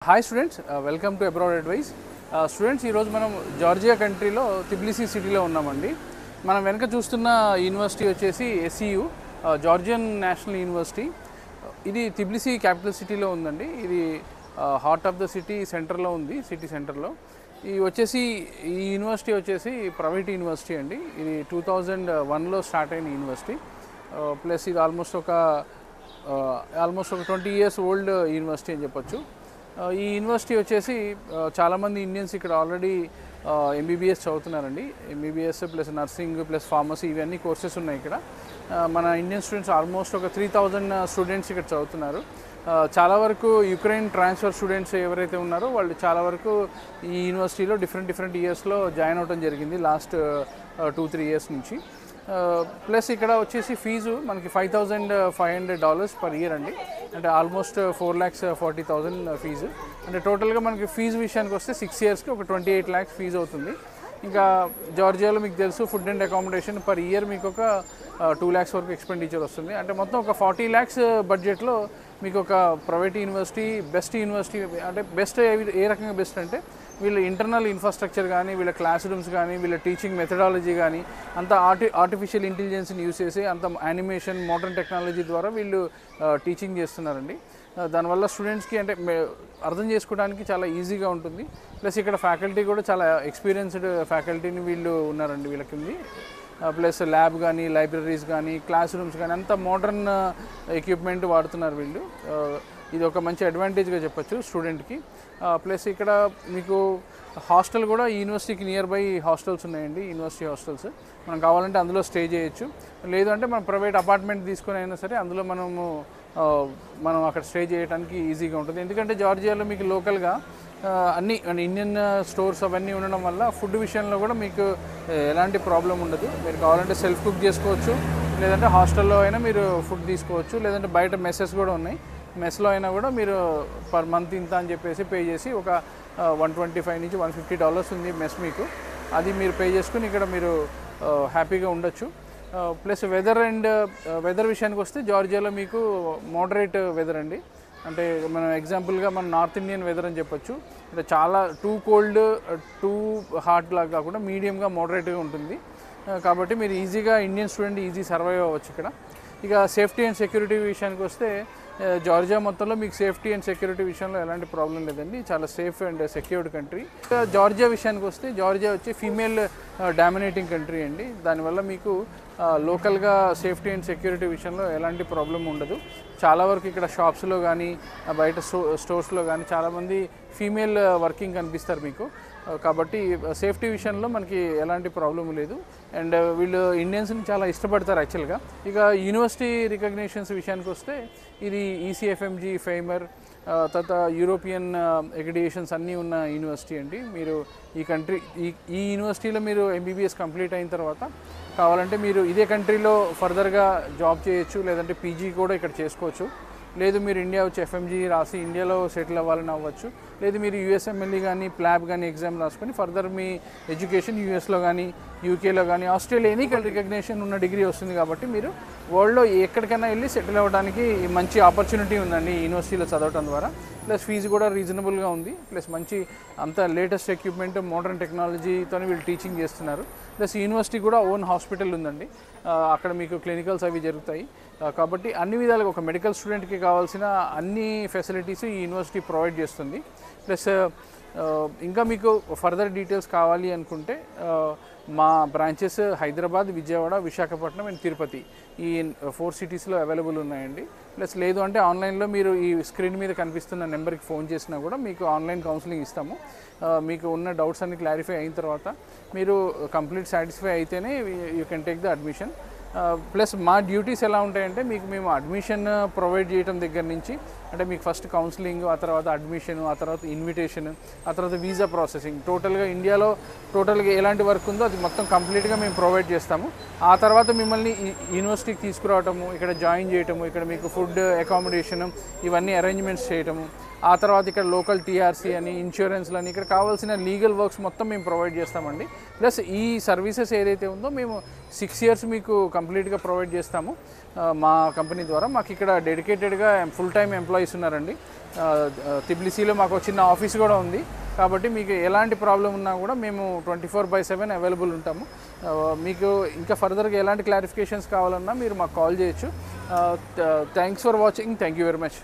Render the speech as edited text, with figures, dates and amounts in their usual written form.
Hi students, welcome to abroad advice. Students, ఈరోజు మనం Georgia కంట్రీలో టిబ్లిసీ సిటీలో ఉన్నామండి. మనం వెనక చూస్తున్న యూనివర్సిటీ వచ్చేసి ఎస్ఈయు, జార్జియన్ నేషనల్ యూనివర్సిటీ. ఇది టిబ్లిసీ క్యాపిటల్ సిటీలో ఉందండి. ఇది హార్ట్ ఆఫ్ ద సిటీ సెంటర్లో ఉంది, సిటీ సెంటర్లో. ఈ యూనివర్సిటీ వచ్చేసి ప్రైవేట్ యూనివర్సిటీ అండి. ఇది 2001లో స్టార్ట్ అయిన యూనివర్సిటీ. ప్లస్ ఇది ఆల్మోస్ట్ ఒక 20 years ఓల్డ్ యూనివర్సిటీ అని చెప్పొచ్చు. ఈ యూనివర్సిటీ వచ్చేసి చాలామంది ఇండియన్స్ ఇక్కడ ఆల్రెడీ ఎంబీబీఎస్ చదువుతున్నారండి. MBBS plus nursing plus pharmacy ఇవన్నీ కోర్సెస్ ఉన్నాయి ఇక్కడ. మన ఇండియన్ స్టూడెంట్స్ ఆల్మోస్ట్ ఒక 3000 స్టూడెంట్స్ ఇక్కడ చదువుతున్నారు. చాలా వరకు యుక్రెయిన్ ట్రాన్స్ఫర్ స్టూడెంట్స్ ఎవరైతే ఉన్నారో వాళ్ళు చాలా వరకు ఈ యూనివర్సిటీలో డిఫరెంట్ ఇయర్స్లో జాయిన్ అవ్వడం జరిగింది లాస్ట్ 2-3 years నుంచి. ప్లస్ ఇక్కడ వచ్చేసి ఫీజు మనకి $5,500 పర్ ఇయర్ అండి. అంటే ఆల్మోస్ట్ 4,40,000 ఫీజు. అంటే టోటల్గా మనకి ఫీజు విషయానికి వస్తే 6 yearsకి ఒక 28 lakhs ఫీజు అవుతుంది. ఇంకా జార్జియాలో మీకు తెలుసు food and accommodation per year మీకు ఒక 2 lakhs వరకు ఎక్స్పెండిచర్ వస్తుంది. అంటే మొత్తం ఒక 40 lakhs బడ్జెట్లో మీకు ఒక ప్రైవేట్ యూనివర్సిటీ, బెస్ట్ యూనివర్సిటీ. అంటే బెస్ట్ ఏ రకంగా బెస్ట్ అంటే వీళ్ళ ఇంటర్నల్ ఇన్ఫ్రాస్ట్రక్చర్ కానీ, వీళ్ళ క్లాస్ రూమ్స్ కానీ, వీళ్ళ టీచింగ్ మెథడాలజీ కానీ అంతా ఆర్టిఫిషియల్ ఇంటెలిజెన్స్ని యూస్ చేసి అంత యానిమేషన్ మోడర్న్ టెక్నాలజీ ద్వారా వీళ్ళు టీచింగ్ చేస్తున్నారండి. దానివల్ల స్టూడెంట్స్కి అంటే అర్థం చేసుకోవడానికి చాలా ఈజీగా ఉంటుంది. ప్లస్ ఇక్కడ ఫ్యాకల్టీ కూడా చాలా ఎక్స్పీరియన్స్డ్ ఫ్యాకల్టీని వీళ్ళు ఉన్నారండి వీళ్ళకి. ప్లస్ ల్యాబ్ కానీ, లైబ్రరీస్ కానీ, క్లాస్ రూమ్స్ కానీ అంతా మోడర్న్ ఎక్విప్మెంట్ వాడుతున్నారు వీళ్ళు. ఇది ఒక మంచి అడ్వాంటేజ్గా చెప్పొచ్చు స్టూడెంట్కి. ప్లస్ ఇక్కడ మీకు హాస్టల్ కూడా యూనివర్సిటీకి నియర్ బై హాస్టల్స్ ఉన్నాయండి, యూనివర్సిటీ హాస్టల్స్. మనం కావాలంటే అందులో స్టే చేయొచ్చు. లేదు అంటే మనం ప్రైవేట్ అపార్ట్మెంట్ తీసుకుని అయినా సరే అందులో మనం అక్కడ స్టే చేయడానికి ఈజీగా ఉంటుంది. ఎందుకంటే జార్జియాలో మీకు లోకల్గా అన్ని ఇండియన్ స్టోర్స్ అవన్నీ ఉండడం వల్ల ఫుడ్ విషయంలో కూడా మీకు ఎలాంటి ప్రాబ్లం ఉండదు. మీరు కావాలంటే సెల్ఫ్ కుక్ చేసుకోవచ్చు, లేదంటే హాస్టల్లో అయినా మీరు ఫుడ్ తీసుకోవచ్చు, లేదంటే బయట మెస్సెస్ కూడా ఉన్నాయి. మెస్లో అయినా కూడా మీరు పర్ మంత్ ఇంత అని చెప్పేసి పే చేసి ఒక $125 నుంచి $150 ఉంది మెస్ మీకు. అది మీరు పే చేసుకుని ఇక్కడ మీరు హ్యాపీగా ఉండొచ్చు. ప్లస్ వెదర్ విషయానికి వస్తే జార్జియాలో మీకు మోడరేట్ వెదర్ అండి. అంటే మనం ఎగ్జాంపుల్గా మన నార్త్ ఇండియన్ వెదర్ అని చెప్పొచ్చు. అంటే చాలా టూ కోల్డ్ టూ హాట్ లాగా కాకుండా మీడియంగా మోడరేట్గా ఉంటుంది. కాబట్టి మీరు ఈజీగా ఇండియన్ స్టూడెంట్ ఈజీ సర్వైవ్ అవ్వచ్చు ఇక్కడ. ఇక సేఫ్టీ అండ్ సెక్యూరిటీ విషయానికి వస్తే జార్జియా మొత్తంలో మీకు సేఫ్టీ అండ్ సెక్యూరిటీ విషయంలో ఎలాంటి ప్రాబ్లం లేదండి. చాలా safe and secured country. Georgia విషయానికి వస్తే జార్జియా వచ్చి ఫీమేల్ డామినేటింగ్ కంట్రీ అండి. దానివల్ల మీకు లోకల్గా సేఫ్టీ అండ్ సెక్యూరిటీ విషయంలో ఎలాంటి ప్రాబ్లం ఉండదు. చాలా వరకు ఇక్కడ షాప్స్లో కానీ బయట స్టోర్స్లో కానీ చాలామంది ఫీమేల్ వర్కింగ్ కనిపిస్తారు మీకు. కాబట్టి సేఫ్టీ విషయంలో మనకి ఎలాంటి ప్రాబ్లం లేదు. అండ్ వీళ్ళు ఇండియన్స్ని చాలా ఇష్టపడతారు యాక్చువల్గా. ఇక యూనివర్సిటీ రికగ్నిషన్స్ విషయానికి వస్తే ఇది ECFMG ఫేమర్, తర్వాత యూరోపియన్ అక్రిడిటేషన్స్ అన్నీ ఉన్న యూనివర్సిటీ అండి. మీరు ఈ యూనివర్సిటీలో మీరు MBBS కంప్లీట్ అయిన తర్వాత కావాలంటే మీరు ఇదే కంట్రీలో ఫర్దర్గా జాబ్ చేయొచ్చు, లేదంటే PG కూడా ఇక్కడ చేసుకోవచ్చు. లేదు మీరు ఇండియా వచ్చి FMG రాసి ఇండియాలో సెటిల్ అవ్వాలని అవ్వచ్చు. లేదు మీరు USMLE కానీ ప్లాబ్ కానీ ఎగ్జామ్ రాసుకొని ఫర్దర్ మీ ఎడ్యుకేషన్ యూఎస్లో కానీ యూకేలో కానీ ఆస్ట్రేలియా ఎనీ రికగ్నిషన్ ఉన్న డిగ్రీ వస్తుంది. కాబట్టి మీరు వరల్డ్లో ఎక్కడికైనా వెళ్ళి సెటిల్ అవ్వడానికి మంచి ఆపర్చునిటీ ఉందండి ఈ యూనివర్సిటీలో చదవడం ద్వారా. ప్లస్ ఫీజు కూడా రీజనబుల్గా ఉంది. ప్లస్ మంచి అంత లేటెస్ట్ ఎక్విప్మెంట్ మోడర్న్ టెక్నాలజీతో వీళ్ళు టీచింగ్ చేస్తున్నారు. ప్లస్ యూనివర్సిటీ కూడా ఓన్ హాస్పిటల్ ఉందండి. అక్కడ మీకు క్లినికల్స్ అవి జరుగుతాయి. కాబట్టి అన్ని విధాలుగా ఒక మెడికల్ స్టూడెంట్కి కావాల్సిన అన్ని ఫెసిలిటీస్ ఈ యూనివర్సిటీ ప్రొవైడ్ చేస్తుంది. ప్లస్ ఇంకా మీకు ఫర్దర్ డీటెయిల్స్ కావాలి అనుకుంటే మా బ్రాంచెస్ హైదరాబాద్, విజయవాడ, విశాఖపట్నం అండ్ తిరుపతి ఈ 4 cities అవైలబుల్ ఉన్నాయండి. ప్లస్ లేదు అంటే ఆన్లైన్లో మీరు ఈ స్క్రీన్ మీద కనిపిస్తున్న నెంబర్కి ఫోన్ చేసినా కూడా మీకు ఆన్లైన్ కౌన్సిలింగ్ ఇస్తాము. మీకు ఉన్న డౌట్స్ అన్ని క్లారిఫై అయిన తర్వాత మీరు కంప్లీట్ సాటిస్ఫై అయితేనే you can take the admission. Plus మా డ్యూటీస్ ఎలా ఉంటాయంటే మేము అడ్మిషన్ ప్రొవైడ్ చేయడం దగ్గర నుంచి, అంటే మీకు ఫస్ట్ కౌన్సిలింగ్, ఆ తర్వాత అడ్మిషన్, ఆ తర్వాత ఇన్విటేషన్, ఆ తర్వాత వీసా ప్రాసెసింగ్, టోటల్గా ఇండియాలో టోటల్గా ఎలాంటి వర్క్ ఉందో అది మొత్తం కంప్లీట్గా మేము ప్రొవైడ్ చేస్తాము. ఆ తర్వాత మిమ్మల్ని యూనివర్సిటీకి తీసుకురావటము, ఇక్కడ జాయిన్ చేయటము, ఇక్కడ మీకు ఫుడ్ అకామిడేషన్ ఇవన్నీ అరేంజ్మెంట్స్ చేయటము, ఆ తర్వాత ఇక్కడ లోకల్ TRC అని, ఇన్సూరెన్స్లు అని, ఇక్కడ కావాల్సిన లీగల్ వర్క్స్ మొత్తం మేము ప్రొవైడ్ చేస్తామండి. ప్లస్ ఈ సర్వీసెస్ ఏదైతే ఉందో మేము 6 years మీకు కంప్లీట్గా ప్రొవైడ్ చేస్తాము మా కంపెనీ ద్వారా. మాకు ఇక్కడ డెడికేటెడ్గా ఫుల్ టైం ఎంప్లాయీస్ ఎంప్లాయీస్ ఉన్నారండి. తిబ్లిసీలో మాకు చిన్న ఆఫీస్ కూడా ఉంది. కాబట్టి మీకు ఎలాంటి ప్రాబ్లం ఉన్నా కూడా మేము 24/7 అవైలబుల్ ఉంటాము. మీకు ఇంకా ఫర్దర్గా ఎలాంటి క్లారిఫికేషన్స్ కావాలన్నా మీరు మాకు కాల్ చేయొచ్చు. Thanks for watching. Thank you very much.